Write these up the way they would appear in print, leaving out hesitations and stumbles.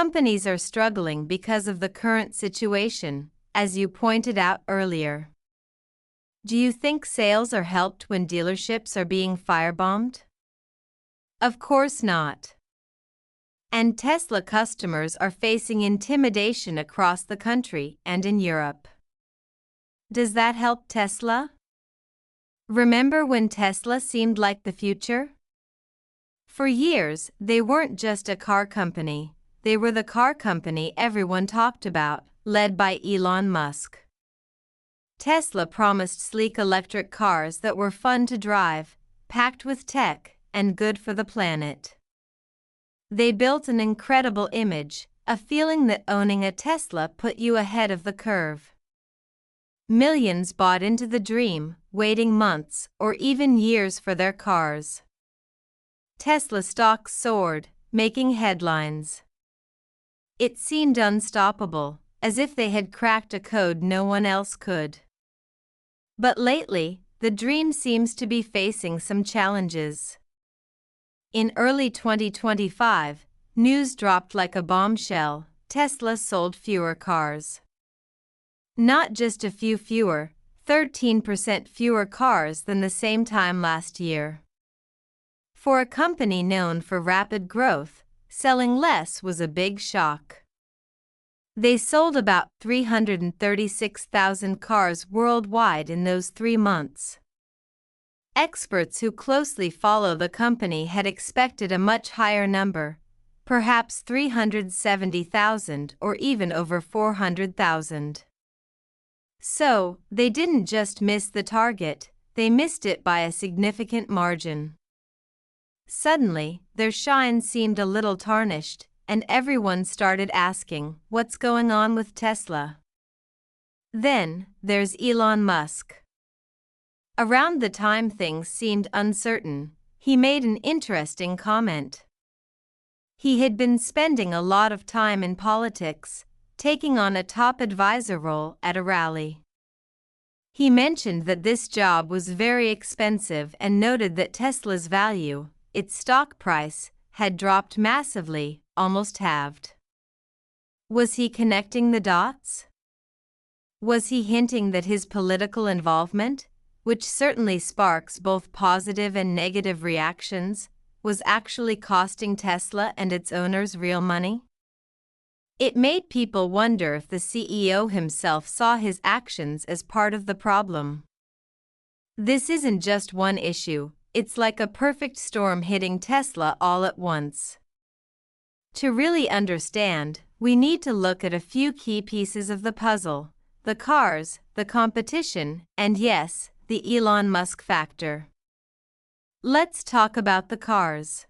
Companies are struggling because of the current situation, as you pointed out earlier. Do you think sales are helped when dealerships are being firebombed? Of course not. And Tesla customers are facing intimidation across the country and in Europe. Does that help Tesla? Remember when Tesla seemed like the future? For years, they weren't just a car company, they were the car company everyone talked about, led by Elon Musk. Tesla promised sleek electric cars that were fun to drive, packed with tech, and good for the planet. They built an incredible image, a feeling that owning a Tesla put you ahead of the curve. Millions bought into the dream, waiting months or even years for their cars. Tesla stocks soared, making headlines. It seemed unstoppable, as if they had cracked a code no one else could. But lately, the dream seems to be facing some challenges. In early 2025, news dropped like a bombshell: Tesla sold fewer cars. Not just a few fewer, 13% fewer cars than the same time last year. For a company known for rapid growth, selling less was a big shock. They sold about 336,000 cars worldwide in those 3 months. Experts who closely follow the company had expected a much higher number, perhaps 370,000 or even over 400,000. So, they didn't just miss the target, they missed it by a significant margin. Suddenly, their shine seemed a little tarnished, and everyone started asking, what's going on with Tesla? Then, there's Elon Musk. Around the time things seemed uncertain, he made an interesting comment. He had been spending a lot of time in politics, taking on a top advisor role at a rally. He mentioned that this job was very expensive and noted that Tesla's value, its stock price, had dropped massively, almost halved. Was he connecting the dots? Was he hinting that his political involvement, which certainly sparks both positive and negative reactions, was actually costing Tesla and its owners real money? It made people wonder if the CEO himself saw his actions as part of the problem. This isn't just one issue, it's like a perfect storm hitting Tesla all at once. To really understand, we need to look at a few key pieces of the puzzle: the cars, the competition, and yes, the Elon Musk factor. Let's talk about the cars.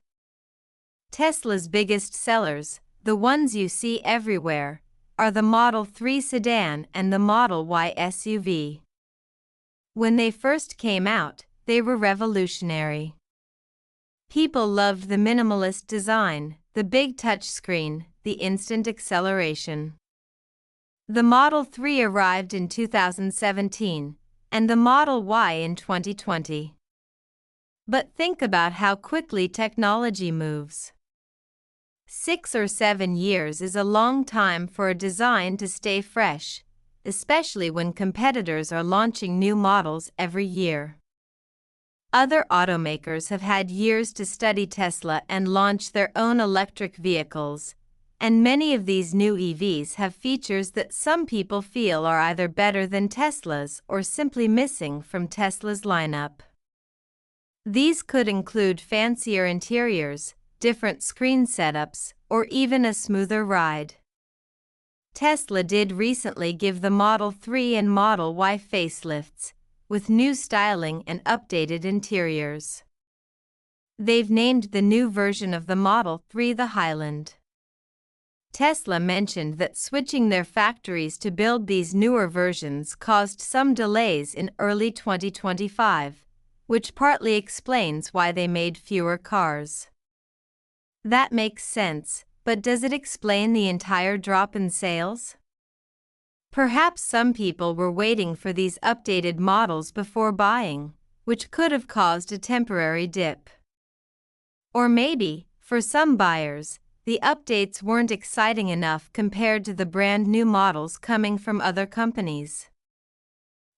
Tesla's biggest sellers, the ones you see everywhere, are the Model 3 sedan and the Model Y SUV. When they first came out, they were revolutionary. People loved the minimalist design, the big touchscreen, the instant acceleration. The Model 3 arrived in 2017, and the Model Y in 2020. But think about how quickly technology moves. 6 or 7 years is a long time for a design to stay fresh, especially when competitors are launching new models every year. Other automakers have had years to study Tesla and launch their own electric vehicles, and many of these new EVs have features that some people feel are either better than Tesla's or simply missing from Tesla's lineup. These could include fancier interiors, different screen setups, or even a smoother ride. Tesla did recently give the Model 3 and Model Y facelifts, with new styling and updated interiors. They've named the new version of the Model 3 the Highland. Tesla mentioned that switching their factories to build these newer versions caused some delays in early 2025, which partly explains why they made fewer cars. That makes sense, but does it explain the entire drop in sales? Perhaps some people were waiting for these updated models before buying, which could have caused a temporary dip. Or maybe, for some buyers, the updates weren't exciting enough compared to the brand new models coming from other companies.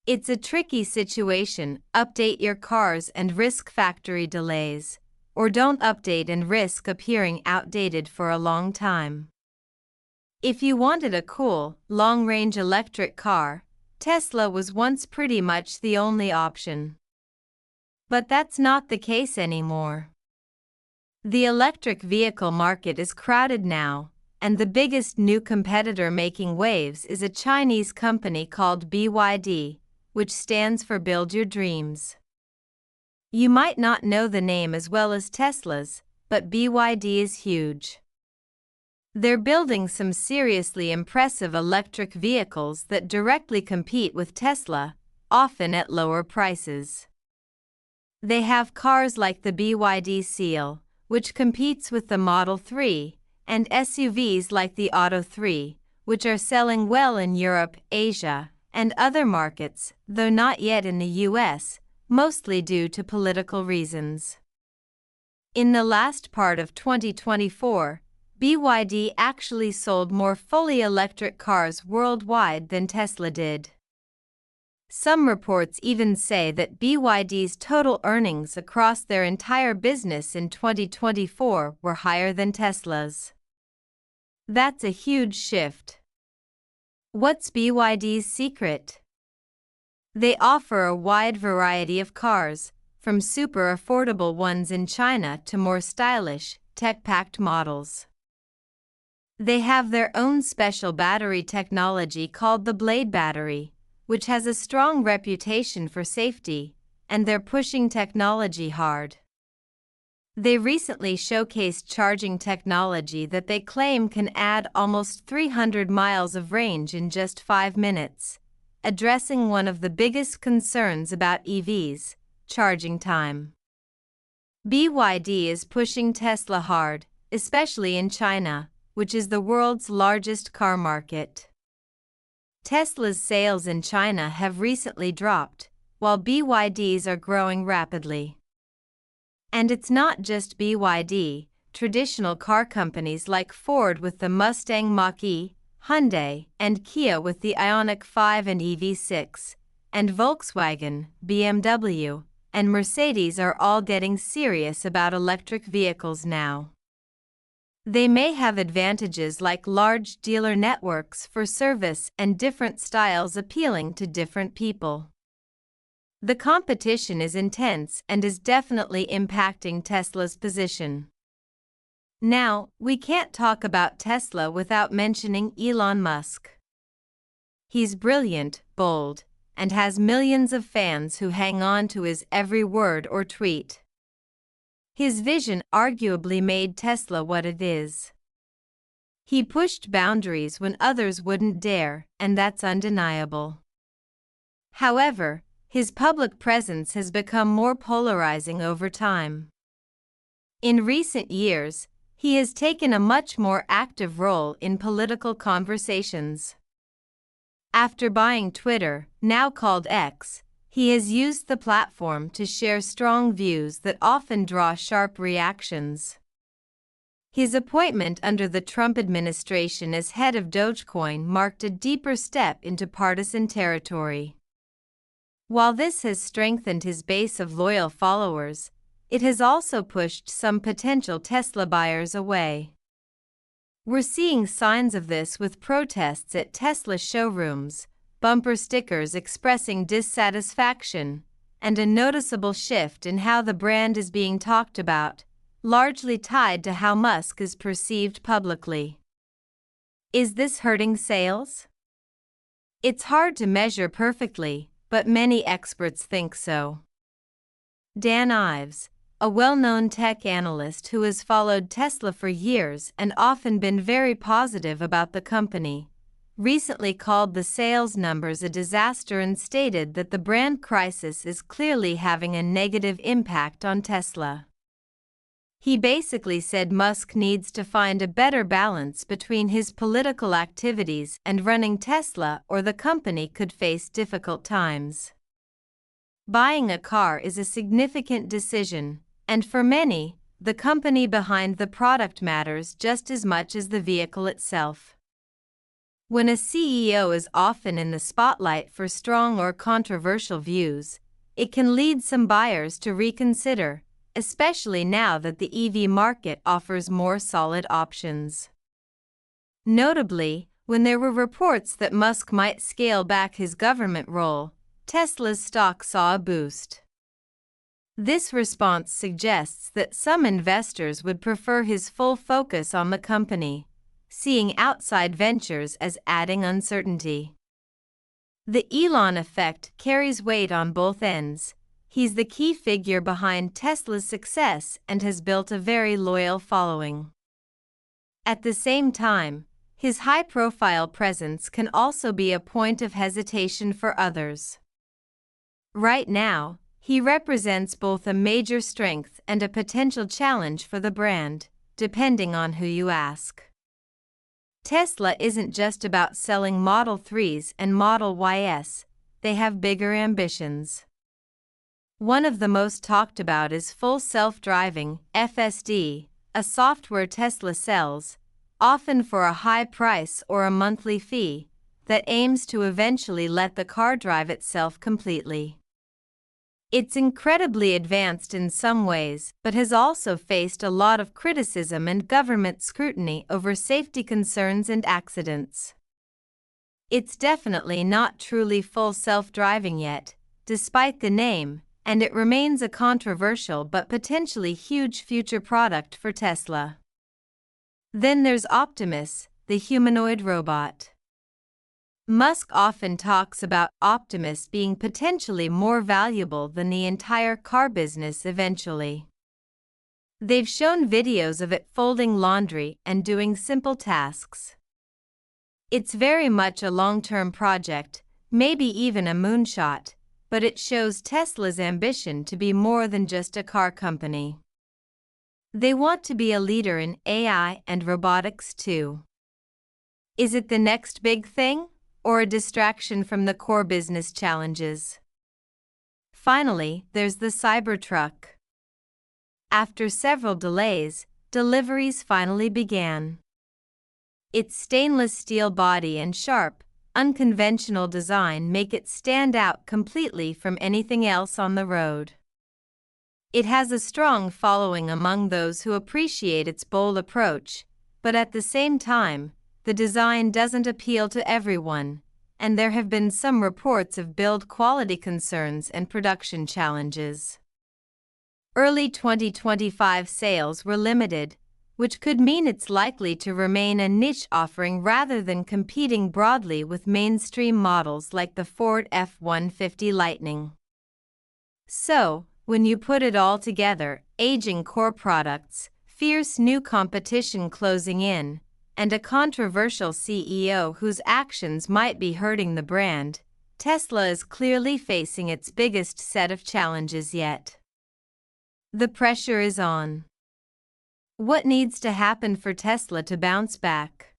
It's a tricky situation: update your cars and risk factory delays, or don't update and risk appearing outdated for a long time. If you wanted a cool, long-range electric car, Tesla was once pretty much the only option. But that's not the case anymore. The electric vehicle market is crowded now, and the biggest new competitor making waves is a Chinese company called BYD, which stands for Build Your Dreams. You might not know the name as well as Tesla's, but BYD is huge. They're building some seriously impressive electric vehicles that directly compete with Tesla, often at lower prices. They have cars like the BYD Seal, which competes with the Model 3, and SUVs like the Auto 3, which are selling well in Europe, Asia, and other markets, though not yet in the US, mostly due to political reasons. In the last part of 2024, BYD actually sold more fully electric cars worldwide than Tesla did. Some reports even say that BYD's total earnings across their entire business in 2024 were higher than Tesla's. That's a huge shift. What's BYD's secret? They offer a wide variety of cars, from super affordable ones in China to more stylish, tech-packed models. They have their own special battery technology called the Blade battery, which has a strong reputation for safety, and they're pushing technology hard. They recently showcased charging technology that they claim can add almost 300 miles of range in just 5 minutes, addressing one of the biggest concerns about EVs, charging time. BYD is pushing Tesla hard, especially in China, which is the world's largest car market. Tesla's sales in China have recently dropped, while BYD's are growing rapidly. And it's not just BYD. Traditional car companies like Ford with the Mustang Mach-E, Hyundai and Kia with the Ioniq 5 and EV6, and Volkswagen, BMW, and Mercedes are all getting serious about electric vehicles now. They may have advantages like large dealer networks for service and different styles appealing to different people. The competition is intense and is definitely impacting Tesla's position. Now, we can't talk about Tesla without mentioning Elon Musk. He's brilliant, bold, and has millions of fans who hang on to his every word or tweet. His vision arguably made Tesla what it is. He pushed boundaries when others wouldn't dare, and that's undeniable. However, his public presence has become more polarizing over time. In recent years, he has taken a much more active role in political conversations. After buying Twitter, now called X, he has used the platform to share strong views that often draw sharp reactions. His appointment under the Trump administration as head of Dogecoin marked a deeper step into partisan territory. While this has strengthened his base of loyal followers, it has also pushed some potential Tesla buyers away. We're seeing signs of this with protests at Tesla showrooms, bumper stickers expressing dissatisfaction, and a noticeable shift in how the brand is being talked about, largely tied to how Musk is perceived publicly. Is this hurting sales? It's hard to measure perfectly, but many experts think so. Dan Ives, a well-known tech analyst who has followed Tesla for years and often been very positive about the company, recently called the sales numbers a disaster and stated that the brand crisis is clearly having a negative impact on Tesla. He basically said Musk needs to find a better balance between his political activities and running Tesla, or the company could face difficult times. Buying a car is a significant decision, and for many, the company behind the product matters just as much as the vehicle itself. When a CEO is often in the spotlight for strong or controversial views, it can lead some buyers to reconsider, especially now that the EV market offers more solid options. Notably, when there were reports that Musk might scale back his government role, Tesla's stock saw a boost. This response suggests that some investors would prefer his full focus on the company, seeing outside ventures as adding uncertainty. The Elon effect carries weight on both ends. He's the key figure behind Tesla's success and has built a very loyal following. At the same time, his high-profile presence can also be a point of hesitation for others. Right now, he represents both a major strength and a potential challenge for the brand, depending on who you ask. Tesla isn't just about selling Model 3s and Model Ys, they have bigger ambitions. One of the most talked about is full self-driving, FSD, a software Tesla sells, often for a high price or a monthly fee, that aims to eventually let the car drive itself completely. It's incredibly advanced in some ways, but has also faced a lot of criticism and government scrutiny over safety concerns and accidents. It's definitely not truly full self-driving yet, despite the name, and it remains a controversial but potentially huge future product for Tesla. Then there's Optimus, the humanoid robot. Musk often talks about Optimus being potentially more valuable than the entire car business eventually. They've shown videos of it folding laundry and doing simple tasks. It's very much a long-term project, maybe even a moonshot, but it shows Tesla's ambition to be more than just a car company. They want to be a leader in AI and robotics too. Is it the next big thing, or a distraction from the core business challenges? Finally, there's the Cybertruck. After several delays, deliveries finally began. Its stainless steel body and sharp, unconventional design make it stand out completely from anything else on the road. It has a strong following among those who appreciate its bold approach, but at the same time, the design doesn't appeal to everyone, and there have been some reports of build quality concerns and production challenges. Early 2025 sales were limited, which could mean it's likely to remain a niche offering rather than competing broadly with mainstream models like the Ford F-150 Lightning. So, when you put it all together, aging core products, fierce new competition closing in, and a controversial CEO whose actions might be hurting the brand, Tesla is clearly facing its biggest set of challenges yet. The pressure is on. What needs to happen for Tesla to bounce back?